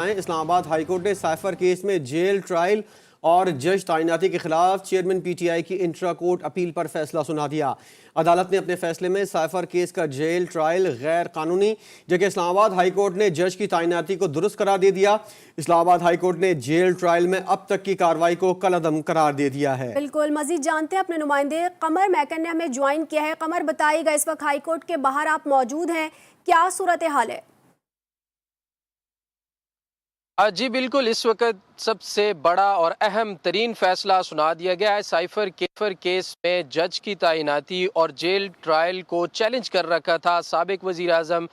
Islamabad high court ने cipher case में jail trial और जज तैनाती के खिलाफ चेयरमैन पीटीआई की इंट्रा कोर्ट अपील पर फैसला सुना दिया। अदालत ने अपने फैसले में साइफर केस का जेल ट्रायल गैर कानूनी, जबकि इस्लामाबाद हाईकोर्ट ने जज की तैनाती को दुरुस्त करार दे दिया। इस्लामाबाद हाईकोर्ट ने जेल ट्रायल में अब तक की कार्रवाई को कलअदम करार दे दिया है। बिल्कुल, मजीद जानते हैं अपने नुमाइंदे कमर मैकन ने हमें ज्वाइन किया है। कमर, बताइएगा, इस वक्त हाईकोर्ट के बाहर आप मौजूद हैं, क्या सूरत हाल है? जी बिल्कुल, इस वक्त सबसे बड़ा और अहम तरीन फैसला सुना दिया गया है। साइफर केस में जज की तैनाती और जेल ट्रायल को चैलेंज कर रखा था साबिक वज़ीर आज़म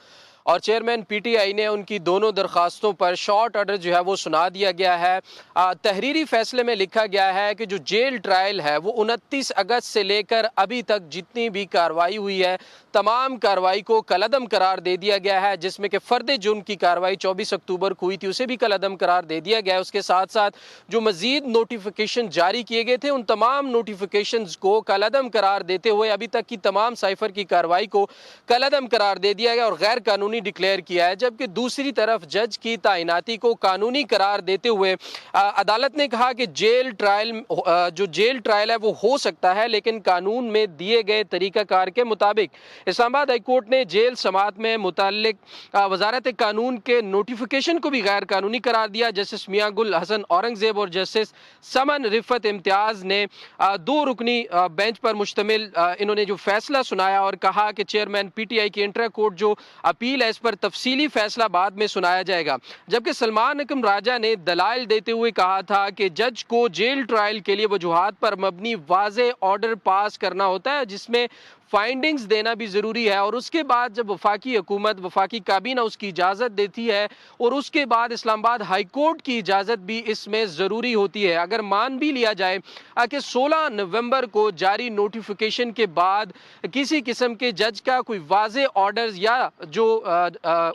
और चेयरमैन पीटीआई ने। उनकी दोनों दरखास्तों पर शॉर्ट ऑर्डर जो है वो सुना दिया गया है। तहरीरी फैसले में लिखा गया है कि जो जेल ट्रायल है वो 29 अगस्त से लेकर अभी तक जितनी भी कार्रवाई हुई है तमाम कार्रवाई को कलअदम करार दे दिया गया है, जिसमें कि फ़र्द जुर्म की कार्रवाई 24 अक्टूबर को हुई थी, उसे भी कलअदम करार दे दिया गया है। उसके साथ साथ जो मजीद नोटिफिकेशन जारी किए गए थे उन तमाम नोटिफिकेशन को कलअदम करार देते हुए अभी तक की तमाम साइफर की कार्रवाई को कलअदम करार दे दिया गया और गैर कानूनी डिक्लेयर किया है। जबकि दूसरी तरफ जज की तैनाती को कानूनी करार देते हुए अदालत ने कहा कि जेल ट्रायल है वो हो सकता है, लेकिन कानून में दिए गए तरीकाकार के मुताबिक। इस्लामाबाद हाईकोर्ट ने जेल समात में मुताल्लिक वजारत कानून के नोटिफिकेशन को भी गैर कानूनी करार दिया। जस्टिस मियां गुल हसन औरंगजेब और जस्टिस समन रिफत इम्तियाज ने दो रुकनी बेंच पर मुश्तमिल इन्होंने जो फैसला सुनाया और कहा कि चेयरमैन पीटीआई की इंट्रा कोर्ट जो अपील है इस पर तफसीली फैसला बाद में सुनाया जाएगा। जबकि सलमान अकम राजा ने दलाइल देते हुए कहा था कि जज को जेल ट्रायल के लिए वजूहात पर मबनी वाज़े ऑर्डर पास करना होता है, जिसमें फाइंडिंग्स देना भी ज़रूरी है, और उसके बाद जब वफाकी हुकूमत वफाकी काबीना उसकी इजाज़त देती है और उसके बाद इस्लामाबाद हाई कोर्ट की इजाज़त भी इसमें ज़रूरी होती है। अगर मान भी लिया जाए कि 16 नवंबर को जारी नोटिफिकेशन के बाद किसी किस्म के जज का कोई वाज़े ऑर्डर्स या जो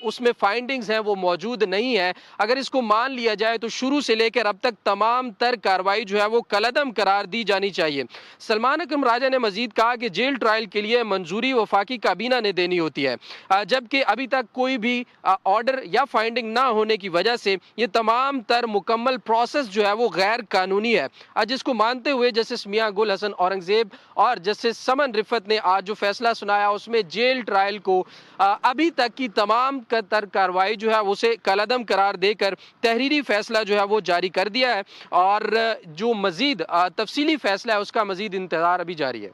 उसमें फाइंडिंग्स हैं वो मौजूद नहीं है, अगर इसको मान लिया जाए तो शुरू से लेकर अब तक तमाम तर कार्रवाई जो है वो कलअदम करार दी जानी चाहिए। सलमान अकरम राजा ने मजीद कहा कि जेल ट्रायल के लिए मंजूरी वफाकी काबीना ने देनी होती है, जबकि अभी तक कोई भी ऑर्डर या फाइंडिंग ना होने की वजह से ये तमाम तर मुकम्मल प्रोसेस जो है वो गैर कानूनी है। जिसको मानते हुए जस्टिस मियां गुल हसन औरंगजेब और जस्टिस समन रिफत ने आज जो फैसला सुनाया उसमें जेल ट्रायल को अभी तक की तमाम तर कार्रवाई जो है उसे कलअदम करार देकर तहरीरी फैसला जो है वो जारी कर दिया है, और जो मजीद तफसीली फैसला है उसका मजीद इंतजार अभी जारी है।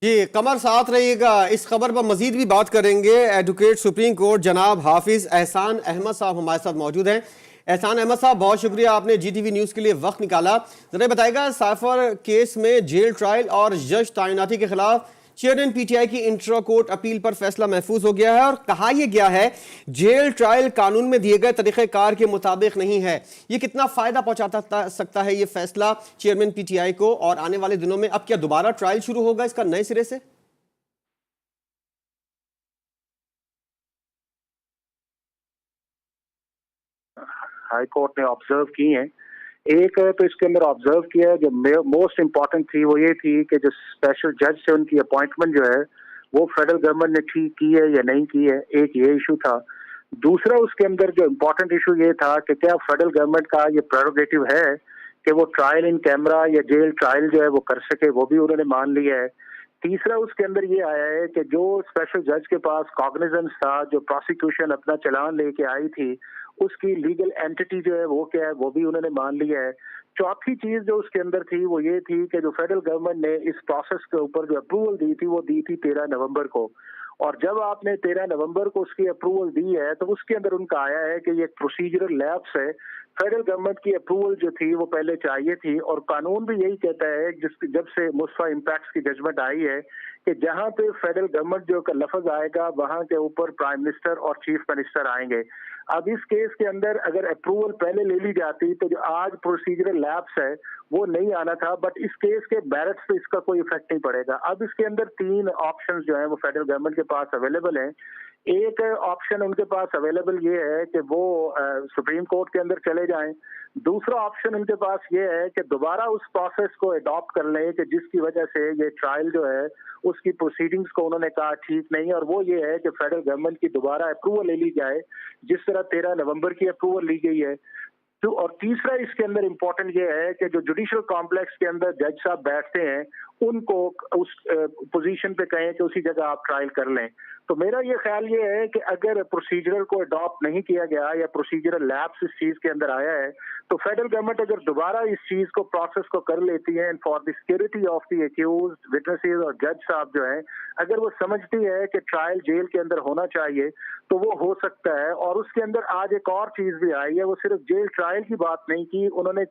जी कमर, साथ रहिएगा, इस खबर पर मजीद भी बात करेंगे। एडवोकेट सुप्रीम कोर्ट जनाब हाफिज एहसान अहमद साहब हमारे साथ मौजूद हैं। एहसान अहमद साहब, बहुत शुक्रिया, आपने जीटीवी न्यूज़ के लिए वक्त निकाला। जरा बताइएगा, साइफर केस में जेल ट्रायल और जज तैनाती के खिलाफ चेयरमैन पीटीआई की इंट्रा कोर्ट अपील पर फैसला महफूज हो गया है और कहा यह गया है जेल ट्रायल कानून में दिए गए तरीक़ेकार के मुताबिक नहीं है। ये कितना फायदा पहुंचा सकता है ये फैसला चेयरमैन पीटीआई को, और आने वाले दिनों में अब क्या दोबारा ट्रायल शुरू होगा इसका नए सिरे से? हाई कोर्ट ने ऑब्जर्व की हैं। एक तो इसके अंदर ऑब्जर्व किया है, जो मोस्ट इम्पॉर्टेंट थी वो ये थी कि जो स्पेशल जज से उनकी अपॉइंटमेंट जो है वो फेडरल गवर्नमेंट ने ठीक की है या नहीं की है, एक ये इशू था। दूसरा उसके अंदर जो इम्पोर्टेंट इशू ये था कि क्या फेडरल गवर्नमेंट का ये प्रेरोगेटिव है कि वो ट्रायल इन कैमरा या जेल ट्रायल जो है वो कर सके, वो भी उन्होंने मान लिया है। तीसरा उसके अंदर ये आया है कि जो स्पेशल जज के पास कॉग्निजेंस था, जो प्रोसिक्यूशन अपना चलान लेके आई थी, उसकी लीगल एंटिटी जो है वो क्या है वो भी उन्होंने मान लिया है। चौथी चीज जो उसके अंदर थी वो ये थी कि जो फेडरल गवर्नमेंट ने इस प्रोसेस के ऊपर जो अप्रूवल दी थी वो दी थी 13 नवंबर को, और जब आपने 13 नवंबर को उसकी अप्रूवल दी है तो उसके अंदर उनका आया है कि ये प्रोसीजरल लैप्स है। फेडरल गवर्नमेंट की अप्रूवल जो थी वो पहले चाहिए थी, और कानून भी यही कहता है जब से मुस्फा इम्पैक्ट्स की जजमेंट आई है कि जहां पे फेडरल गवर्नमेंट जो का लफ्ज आएगा वहां के ऊपर प्राइम मिनिस्टर और चीफ मिनिस्टर आएंगे। अब इस केस के अंदर अगर अप्रूवल पहले ले ली जाती तो जो आज प्रोसीजरल लैप्स है वो नहीं आना था, बट इस केस के बैरट्स पे इसका कोई इफेक्ट नहीं पड़ेगा। अब इसके अंदर तीन ऑप्शंस जो है वो फेडरल गवर्नमेंट के पास अवेलेबल हैं। एक ऑप्शन उनके पास अवेलेबल ये है कि वो सुप्रीम कोर्ट के अंदर चले जाएं। दूसरा ऑप्शन उनके पास ये है कि दोबारा उस प्रोसेस को अडॉप्ट कर लें कि जिसकी वजह से ये ट्रायल जो है उसकी प्रोसीडिंग्स को उन्होंने कहा ठीक नहीं, और वो ये है कि फेडरल गवर्नमेंट की दोबारा अप्रूवल ले ली जाए जिस तरह 13 नवंबर की अप्रूवल ली गई है। तो और तीसरा इसके अंदर इम्पोर्टेंट ये है कि जो जुडिशल कॉम्प्लेक्स के अंदर जज साहब बैठते हैं उनको उस पोजीशन पे कहें कि उसी जगह आप ट्रायल कर लें। तो मेरा ये ख्याल ये है कि अगर प्रोसीजरल को अडॉप्ट नहीं किया गया या प्रोसीजरल लैप्स इस चीज के अंदर आया है तो फेडरल गवर्नमेंट अगर दोबारा इस चीज को प्रोसेस को कर लेती है, and for the security of the accused witnesses और जज साहब जो है, अगर वो समझती है कि ट्रायल जेल के अंदर होना चाहिए तो वो हो सकता है। और उसके अंदर आज एक और चीज भी आई है, वो सिर्फ जेल ट्रायल की बात नहीं की, उन्होंने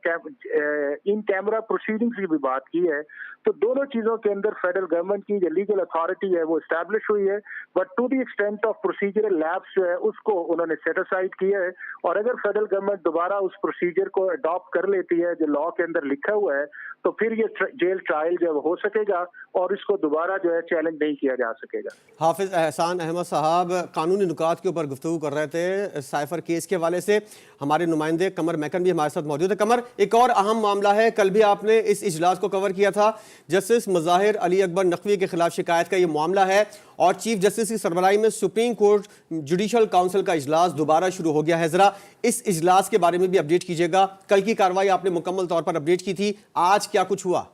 इन कैमरा प्रोसीडिंग्स की भी बात की है। तो दोनों चीजों के अंदर फेडरल गवर्नमेंट की जो लीगल अथॉरिटी है वो एस्टैब्लिश हुई है, but to the extent of procedural lapse जो है उसको उन्होंने सेट असाइड किया है। और अगर फेडरल गवर्नमेंट दोबारा उस प्रोसीजर को अडॉप्ट कर लेती है जो लॉ के अंदर लिखा हुआ है तो फिर ये जेल ट्रायल जो हो सकेगा और इसको दोबारा जो है चैलेंज नहीं किया जा सकेगा। हाफिज एहसान अहमद साहब कानूनी नुकात के ऊपर गुफ्तगू कर रहे थे साइफर केस के हवाले से। हमारे नुमाइंदे कमर मैकन भी हमारे साथ मौजूद है। कमर, एक और अहम मामला है, कल भी आपने इस इजलास को कवर किया था, जस्टिस मुज़ाहिर अली अकबर नकवी के खिलाफ शिकायत का ये मामला है और चीफ जस्टिस की सरबराही में सुप्रीम कोर्ट जुडिशल काउंसिल का इजलास दोबारा शुरू हो गया है। जरा इस इजलास के बारे में भी अपडेट कीजिएगा। कल की कार्रवाई आपने मुकम्मल तौर पर अपडेट की थी, आज क्या कुछ हुआ?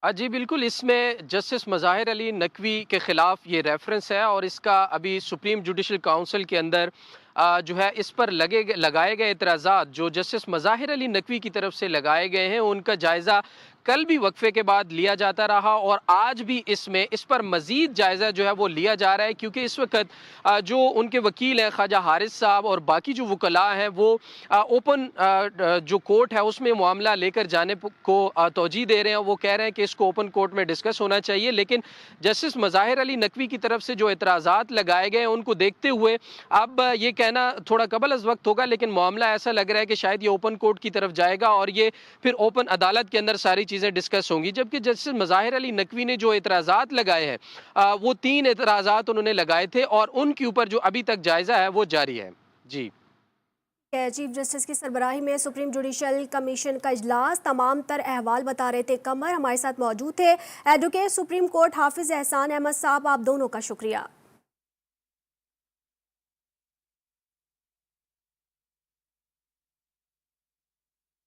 जी बिल्कुल, इसमें जस्टिस मुज़ाहिर अली नकवी के ख़िलाफ़ ये रेफरेंस है और इसका अभी सुप्रीम जुडिशल काउंसिल के अंदर जो है इस पर लगाए गए एतराज़ात जो जस्टिस मुज़ाहिर अली नकवी की तरफ से लगाए गए हैं उनका जायज़ा कल भी वक्फे के बाद लिया जाता रहा और आज भी इस पर मज़ीद जायज़ा जो है वो लिया जा रहा है, क्योंकि इस वक्त जो उनके वकील हैं ख्वाजा हारिस साहब और बाकी जो वकला हैं वो ओपन जो कोर्ट है उसमें मामला लेकर जाने को तौजीह दे रहे हैं। वो कह रहे हैं कि इसको ओपन कोर्ट में डिस्कस होना चाहिए, लेकिन जस्टिस मुज़ाहिर अली नकवी की तरफ से जो एतराज़ात लगाए गए हैं उनको देखते हुए अब ये कहना थोड़ा कबल अज़ वक्त होगा, लेकिन मामला ऐसा लग रहा है कि शायद ये ओपन कोर्ट की तरफ जाएगा और ये फिर ओपन अदालत के अंदर सारी चीज़ें डिस्कस होंगी। जबकि जस्टिस मुज़ाहिर अली नकवी ने जो एतराज़ात लगाए हैं वो 3 एतराज़ात उन्होंने लगाए थे और उनके ऊपर जो अभी तक जायज़ा है वो जारी है। जी, चीफ जस्टिस की सरबराही में सुप्रीम जुडिशल कमीशन का इजलास, तमाम तर अहवाल बता रहे थे कमर, हमारे साथ मौजूद थे एडवोकेट सुप्रीम कोर्ट हाफिज एहसान अहमद साहब, आप दोनों का शुक्रिया।